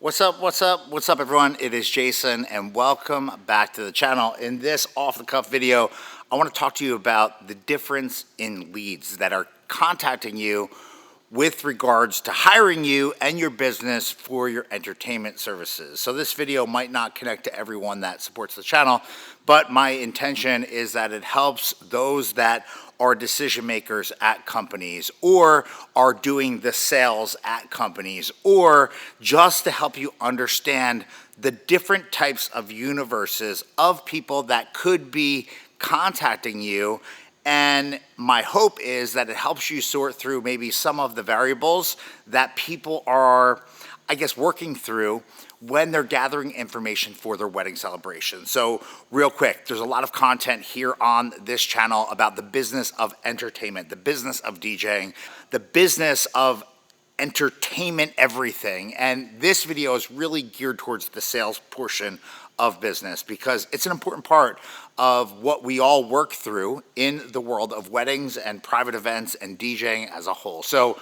What's up, everyone? It is Jason, and welcome back to the channel. In this off-the-cuff video, I want to talk to you about the difference in leads that are contacting you with regards to hiring you and your business for your entertainment services. So this video might not connect to everyone that supports the channel, but my intention is that it helps those that are decision makers at companies or are doing the sales at companies, or just to help you understand the different types of universes of people that could be contacting you. And my hope is that it helps you sort through maybe some of the variables that people are, working through when they're gathering information for their wedding celebration. So real quick, there's a lot of content here on this channel about the business of entertainment, the business of DJing, the business of entertainment everything. And this video is really geared towards the sales portion of business because it's an important part of what we all work through in the world of weddings and private events and DJing as a whole. So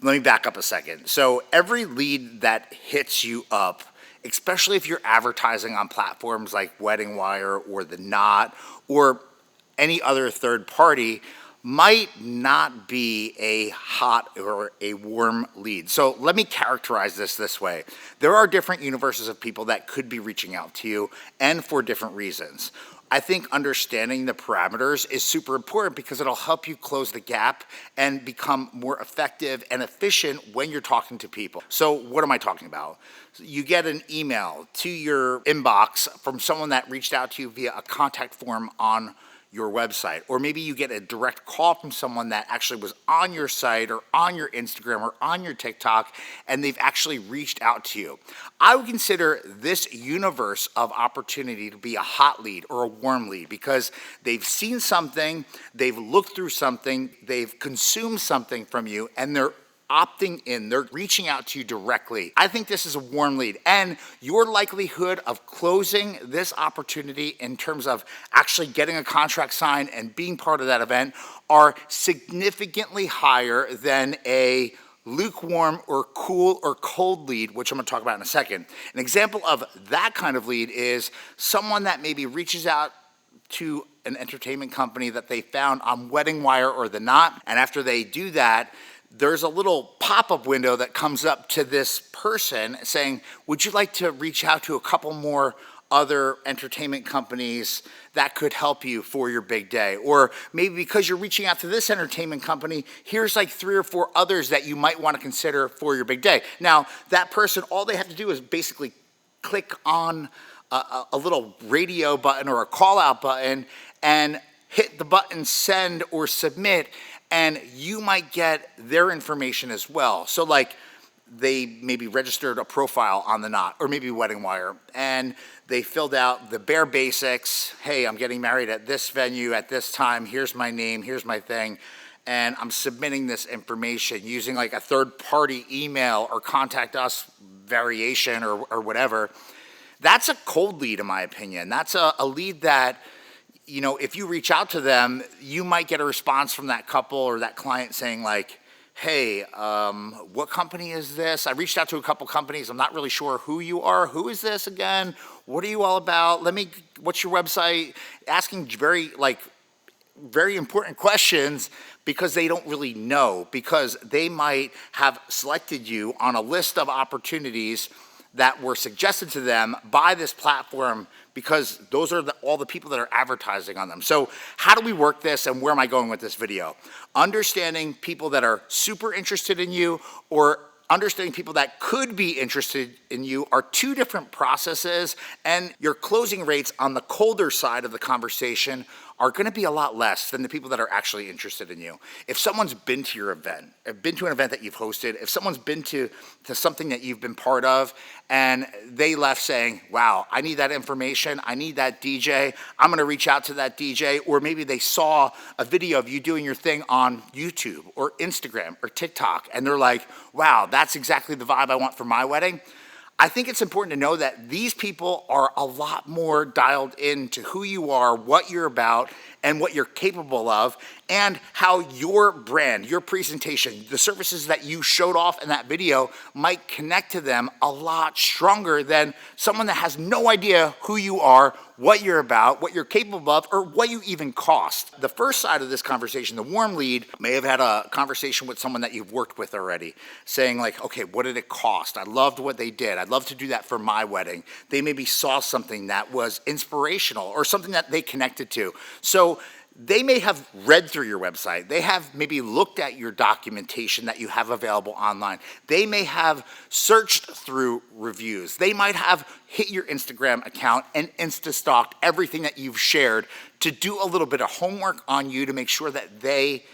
let me back up a second. So every lead that hits you up, especially if you're advertising on platforms like Wedding Wire or The Knot or any other third party, might not be a hot or a warm lead. So let me characterize this way. There are different universes of people that could be reaching out to you, and for different reasons. I think understanding the parameters is super important because it'll help you close the gap and become more effective and efficient when you're talking to people. So what am I talking about? You get an email to your inbox from someone that reached out to you via a contact form on your website, or maybe you get a direct call from someone that actually was on your site or on your Instagram or on your TikTok, and they've actually reached out to you. I would consider this universe of opportunity to be a hot lead or a warm lead because they've seen something, they've looked through something, they've consumed something from you, and they're opting in, they're reaching out to you directly. I think this is a warm lead, and your likelihood of closing this opportunity in terms of actually getting a contract signed and being part of that event are significantly higher than a lukewarm or cool or cold lead, which I'm going to talk about in a second. An example of that kind of lead is someone that maybe reaches out to an entertainment company that they found on Wedding Wire or The Knot, and after they do that, there's a little pop-up window that comes up to this person saying, would you like to reach out to a couple more other entertainment companies that could help you for your big day? Or maybe because you're reaching out to this entertainment company, here's like 3 or 4 others that you might want to consider for your big day. Now, that person, all they have to do is basically click on a little radio button or a call-out button and hit the button send or submit, and you might get their information as well. So like they maybe registered a profile on The Knot or maybe Wedding Wire, and they filled out the bare basics. Hey, I'm getting married at this venue at this time. Here's my name, here's my thing. And I'm submitting this information using like a third party email or contact us variation or whatever. That's a cold lead in my opinion. That's a lead that, you know, if you reach out to them, you might get a response from that couple or that client saying like, hey, what company is this? I reached out to a couple companies. I'm not really sure who you are. Who is this again? What are you all about? What's your website? Asking very important questions because they don't really know, because they might have selected you on a list of opportunities that were suggested to them by this platform because those are all the people that are advertising on them. So how do we work this, and where am I going with this video? Understanding people that are super interested in you or understanding people that could be interested in you are 2 different processes, and your closing rates on the colder side of the conversation are going to be a lot less than the people that are actually interested in you. If someone's been to your event, been to an event that you've hosted, if someone's been to something that you've been part of, and they left saying, wow, I need that information, I need that DJ, I'm going to reach out to that DJ, or maybe they saw a video of you doing your thing on YouTube or Instagram or TikTok, and they're like, wow, that's exactly the vibe I want for my wedding. I think it's important to know that these people are a lot more dialed into who you are, what you're about, and what you're capable of. and how your brand, your presentation, the services that you showed off in that video might connect to them a lot stronger than someone that has no idea who you are, what you're about, what you're capable of, or what you even cost. The first side of this conversation, the warm lead, may have had a conversation with someone that you've worked with already, saying like, okay, what did it cost? I loved what they did. I'd love to do that for my wedding. They maybe saw something that was inspirational or something that they connected to. So they may have read through your website. They have maybe looked at your documentation that you have available online. They may have searched through reviews. They might have hit your Instagram account and insta-stalked everything that you've shared to do a little bit of homework on you to make sure that they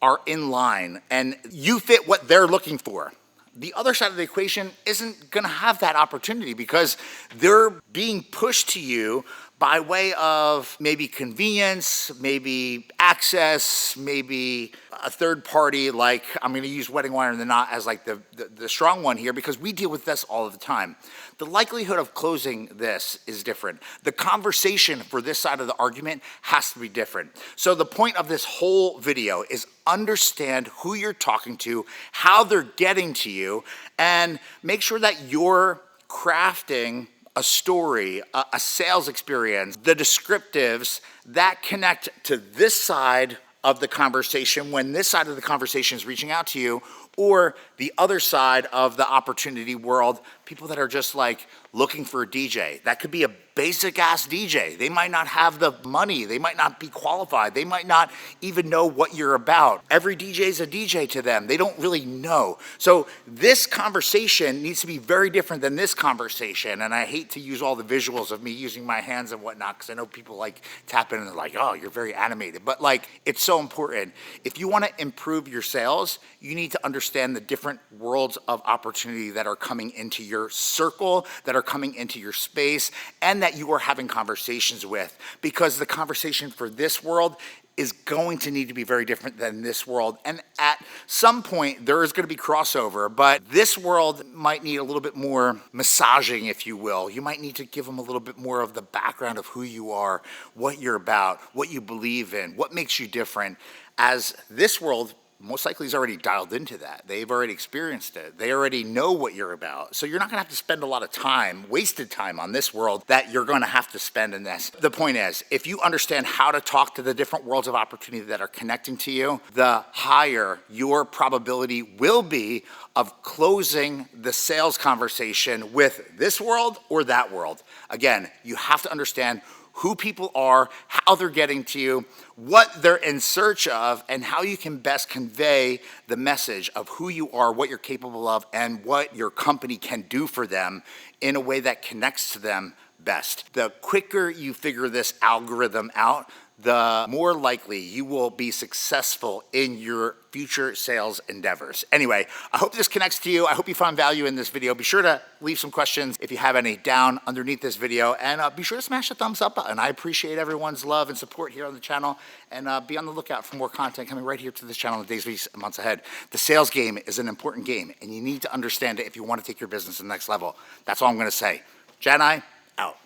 are in line and you fit what they're looking for. The other side of the equation isn't gonna have that opportunity because they're being pushed to you by way of maybe convenience, maybe access, maybe a third party, like I'm gonna use Wedding Wire and the Knot as like the strong one here because we deal with this all of the time. The likelihood of closing this is different. The conversation for this side of the argument has to be different. So the point of this whole video is understand who you're talking to, how they're getting to you, and make sure that you're crafting a story, a sales experience, the descriptives that connect to this side of the conversation when this side of the conversation is reaching out to you, or the other side of the opportunity world, people that are just like looking for a DJ. That could be a basic ass DJ. They might not have the money. They might not be qualified. They might not even know what you're about. Every DJ is a DJ to them. They don't really know. So this conversation needs to be very different than this conversation. And I hate to use all the visuals of me using my hands and whatnot, because I know people like tap in and they're like, oh, you're very animated. But like, it's so important. If you want to improve your sales, you need to understand the different worlds of opportunity that are coming into your circle, that are coming into your space, and that you are having conversations with, because the conversation for this world is going to need to be very different than this world. And at some point, there is going to be crossover, but this world might need a little bit more massaging, if you will. You might need to give them a little bit more of the background of who you are, what you're about, what you believe in, what makes you different, as this world most likely is already dialed into that. They've already experienced it. They already know what you're about. So you're not gonna have to spend a lot of time, wasted time on this world that you're gonna have to spend in this. The point is, if you understand how to talk to the different worlds of opportunity that are connecting to you, the higher your probability will be of closing the sales conversation with this world or that world. Again, you have to understand who people are, how they're getting to you, what they're in search of, and how you can best convey the message of who you are, what you're capable of, and what your company can do for them in a way that connects to them best. The quicker you figure this algorithm out, the more likely you will be successful in your future sales endeavors. Anyway, I hope this connects to you. I hope you found value in this video. Be sure to leave some questions if you have any down underneath this video, and be sure to smash the thumbs up button. I appreciate everyone's love and support here on the channel, and be on the lookout for more content coming right here to this channel in the days, weeks, and months ahead. The sales game is an important game, and you need to understand it if you want to take your business to the next level. That's all I'm going to say. Jani, out.